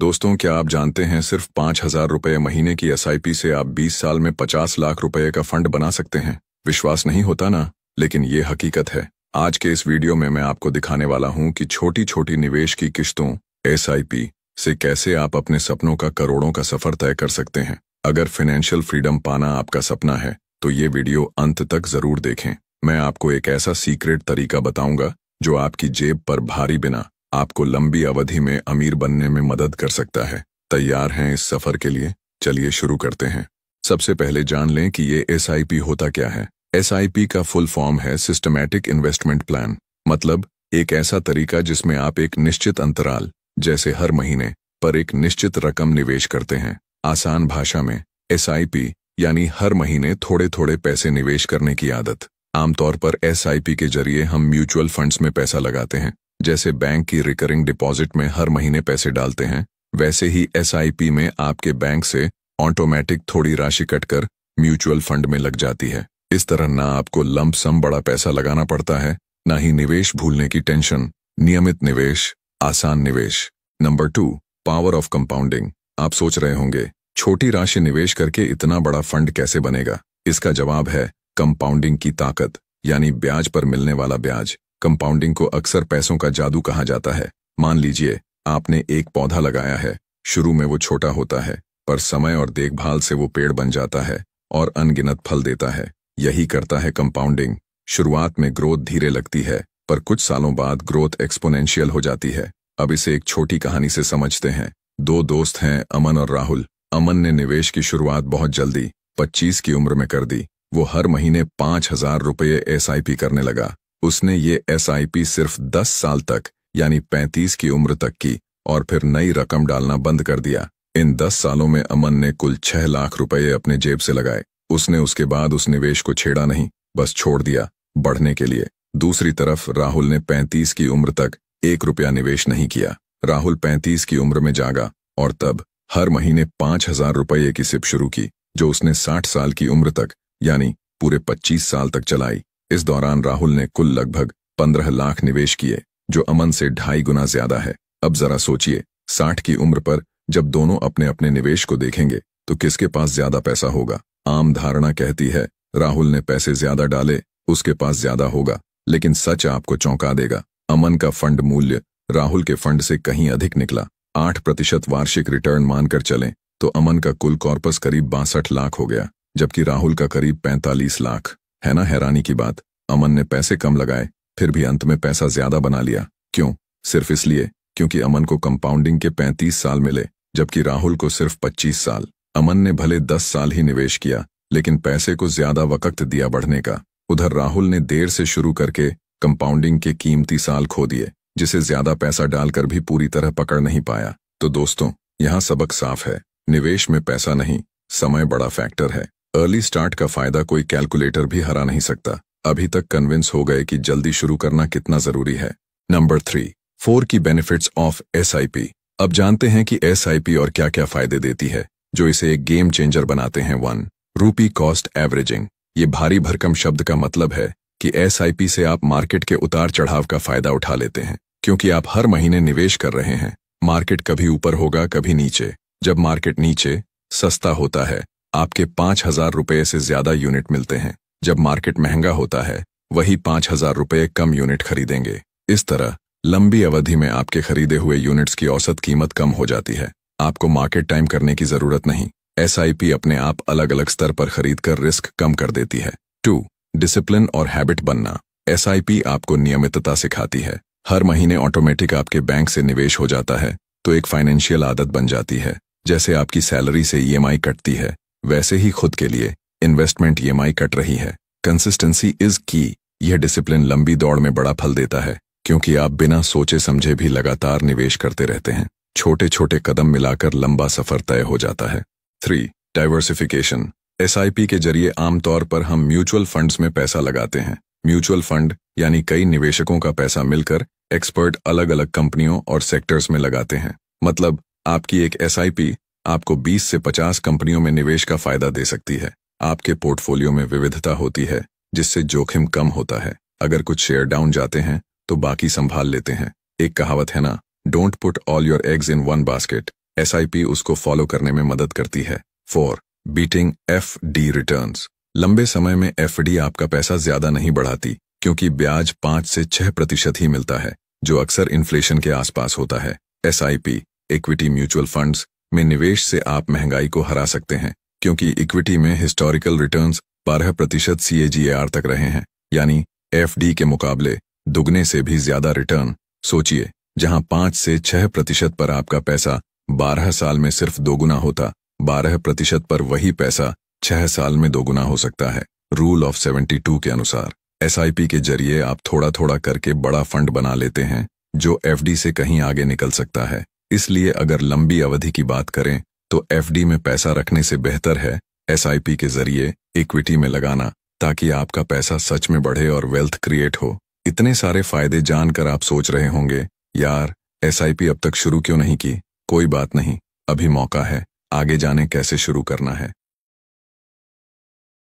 दोस्तों, क्या आप जानते हैं सिर्फ 5,000 रुपये महीने की एसआईपी से आप 20 साल में 50 लाख रुपए का फंड बना सकते हैं। विश्वास नहीं होता ना, लेकिन ये हकीकत है। आज के इस वीडियो में मैं आपको दिखाने वाला हूं कि छोटी छोटी निवेश की किश्तों एसआईपी से कैसे आप अपने सपनों का करोड़ों का सफर तय कर सकते हैं। अगर फाइनेंशियल फ्रीडम पाना आपका सपना है तो ये वीडियो अंत तक जरूर देखें। मैं आपको एक ऐसा सीक्रेट तरीका बताऊंगा जो आपकी जेब पर भारी बिना आपको लंबी अवधि में अमीर बनने में मदद कर सकता है। तैयार हैं इस सफर के लिए? चलिए शुरू करते हैं। सबसे पहले जान लें कि ये एसआईपी होता क्या है। एसआईपी का फुल फॉर्म है सिस्टमैटिक इन्वेस्टमेंट प्लान, मतलब एक ऐसा तरीका जिसमें आप एक निश्चित अंतराल, जैसे हर महीने पर एक निश्चित रकम निवेश करते हैं। आसान भाषा में एसआईपी यानी हर महीने थोड़े थोड़े पैसे निवेश करने की आदत। आमतौर पर एसआईपी के जरिए हम म्यूचुअल फंड्स में पैसा लगाते हैं। जैसे बैंक की रिकरिंग डिपॉजिट में हर महीने पैसे डालते हैं, वैसे ही एसआईपी में आपके बैंक से ऑटोमेटिक थोड़ी राशि कटकर म्यूचुअल फंड में लग जाती है। इस तरह ना आपको लंप सम बड़ा पैसा लगाना पड़ता है, ना ही निवेश भूलने की टेंशन। नियमित निवेश, आसान निवेश। Number 2, power of compounding. आप सोच रहे होंगे, छोटी राशि निवेश करके इतना बड़ा फंड कैसे बनेगा? इसका जवाब है कंपाउंडिंग की ताकत, यानी ब्याज पर मिलने वाला ब्याज। कंपाउंडिंग को अक्सर पैसों का जादू कहा जाता है। मान लीजिए आपने एक पौधा लगाया है। शुरू में वो छोटा होता है, पर समय और देखभाल से वो पेड़ बन जाता है और अनगिनत फल देता है। यही करता है कंपाउंडिंग। शुरुआत में ग्रोथ धीरे लगती है, पर कुछ सालों बाद ग्रोथ एक्सपोनेंशियल हो जाती है। अब इसे एक छोटी कहानी से समझते हैं। 2 दोस्त हैं, अमन और राहुल। अमन ने निवेश की शुरुआत बहुत जल्दी 25 की उम्र में कर दी। वो हर महीने 5,000 रुपये एसआईपी करने लगा। उसने ये एसआईपी सिर्फ 10 साल तक, यानी 35 की उम्र तक की, और फिर नई रकम डालना बंद कर दिया। इन 10 सालों में अमन ने कुल 6 लाख रुपए अपने जेब से लगाए। उसने उसके बाद उस निवेश को छेड़ा नहीं, बस छोड़ दिया बढ़ने के लिए। दूसरी तरफ राहुल ने 35 की उम्र तक 1 रुपया निवेश नहीं किया। राहुल 35 की उम्र में जागा और तब हर महीने 5,000 रुपये की सिप शुरू की, जो उसने 60 साल की उम्र तक, यानी पूरे 25 साल तक चलाई। इस दौरान राहुल ने कुल लगभग 15 लाख निवेश किए, जो अमन से 2.5 गुना ज्यादा है। अब जरा सोचिए, 60 की उम्र पर जब दोनों अपने अपने निवेश को देखेंगे तो किसके पास ज्यादा पैसा होगा? आम धारणा कहती है राहुल ने पैसे ज्यादा डाले, उसके पास ज्यादा होगा, लेकिन सच आपको चौंका देगा। अमन का फंड मूल्य राहुल के फंड से कहीं अधिक निकला। 8% वार्षिक रिटर्न मानकर चलें तो अमन का कुल कॉर्पस करीब 62 लाख हो गया, जबकि राहुल का करीब 45 लाख। है ना हैरानी की बात? अमन ने पैसे कम लगाए, फिर भी अंत में पैसा ज्यादा बना लिया। क्यों? सिर्फ इसलिए क्योंकि अमन को कंपाउंडिंग के 35 साल मिले, जबकि राहुल को सिर्फ 25 साल। अमन ने भले 10 साल ही निवेश किया, लेकिन पैसे को ज्यादा वक्त दिया बढ़ने का। उधर राहुल ने देर से शुरू करके कंपाउंडिंग के कीमती साल खो दिए, जिसे ज्यादा पैसा डालकर भी पूरी तरह पकड़ नहीं पाया। तो दोस्तों, यहाँ सबक साफ है, निवेश में पैसा नहीं, समय बड़ा फैक्टर है। अर्ली स्टार्ट का फायदा कोई कैलकुलेटर भी हरा नहीं सकता। अभी तक कन्विंस हो गए कि जल्दी शुरू करना कितना जरूरी है। Number 3, 4 key benefits of SIP. अब जानते हैं कि एसआईपी और क्या क्या फायदे देती है जो इसे एक गेम चेंजर बनाते हैं। 1, रूपी कॉस्ट एवरेजिंग। ये भारी भरकम शब्द का मतलब है कि एसआईपी से आप मार्केट के उतार चढ़ाव का फायदा उठा लेते हैं, क्योंकि आप हर महीने निवेश कर रहे हैं। मार्केट कभी ऊपर होगा, कभी नीचे। जब मार्केट नीचे सस्ता होता है, आपके 5,000 रुपये से ज्यादा यूनिट मिलते हैं। जब मार्केट महंगा होता है, वही 5,000 रुपये कम यूनिट खरीदेंगे। इस तरह लंबी अवधि में आपके खरीदे हुए यूनिट्स की औसत कीमत कम हो जाती है। आपको मार्केट टाइम करने की जरूरत नहीं। एसआईपी अपने आप अलग अलग स्तर पर खरीदकर रिस्क कम कर देती है। 2, डिसिप्लिन और हैबिट बनना। एसआईपी आपको नियमितता सिखाती है। हर महीने ऑटोमेटिक आपके बैंक से निवेश हो जाता है, तो एक फाइनेंशियल आदत बन जाती है। जैसे आपकी सैलरी से ईएमआई कटती है, वैसे ही खुद के लिए इन्वेस्टमेंट ईएमआई कट रही है। कंसिस्टेंसी इज की। यह डिसिप्लिन लंबी दौड़ में बड़ा फल देता है, क्योंकि आप बिना सोचे समझे भी लगातार निवेश करते रहते हैं। छोटे छोटे कदम मिलाकर लंबा सफर तय हो जाता है। 3, डाइवर्सिफिकेशन। एसआईपी के जरिए आमतौर पर हम म्यूचुअल फंड्स में पैसा लगाते हैं। म्यूचुअल फंड यानी कई निवेशकों का पैसा मिलकर एक्सपर्ट अलग अलग कंपनियों और सेक्टर्स में लगाते हैं। मतलब आपकी एक एसआईपी आपको 20 से 50 कंपनियों में निवेश का फायदा दे सकती है। आपके पोर्टफोलियो में विविधता होती है, जिससे जोखिम कम होता है। अगर कुछ शेयर डाउन जाते हैं तो बाकी संभाल लेते हैं। एक कहावत है ना, don't put all your eggs in one basket. SIP उसको फॉलो करने में मदद करती है। 4. Beating FD returns. लंबे समय में FD आपका पैसा ज्यादा नहीं बढ़ाती, क्योंकि ब्याज 5 से 6% ही मिलता है, जो अक्सर इन्फ्लेशन के आसपास होता है। SIP इक्विटी म्यूचुअल फंड्स में निवेश से आप महंगाई को हरा सकते हैं, क्योंकि इक्विटी में हिस्टोरिकल रिटर्न्स 12% CAGR तक रहे हैं, यानी FD के मुकाबले दुगने से भी ज्यादा रिटर्न। सोचिए, जहां 5 से 6% पर आपका पैसा 12 साल में सिर्फ दोगुना होता, 12% पर वही पैसा 6 साल में दोगुना हो सकता है। रूल ऑफ 72 के अनुसार SIP के जरिए आप थोड़ा थोड़ा करके बड़ा फंड बना लेते हैं, जो FD से कहीं आगे निकल सकता है। इसलिए अगर लंबी अवधि की बात करें तो FD में पैसा रखने से बेहतर है SIP के जरिए इक्विटी में लगाना, ताकि आपका पैसा सच में बढ़े और वेल्थ क्रिएट हो। इतने सारे फायदे जानकर आप सोच रहे होंगे, यार SIP अब तक शुरू क्यों नहीं की? कोई बात नहीं, अभी मौका है। आगे जाने कैसे शुरू करना है।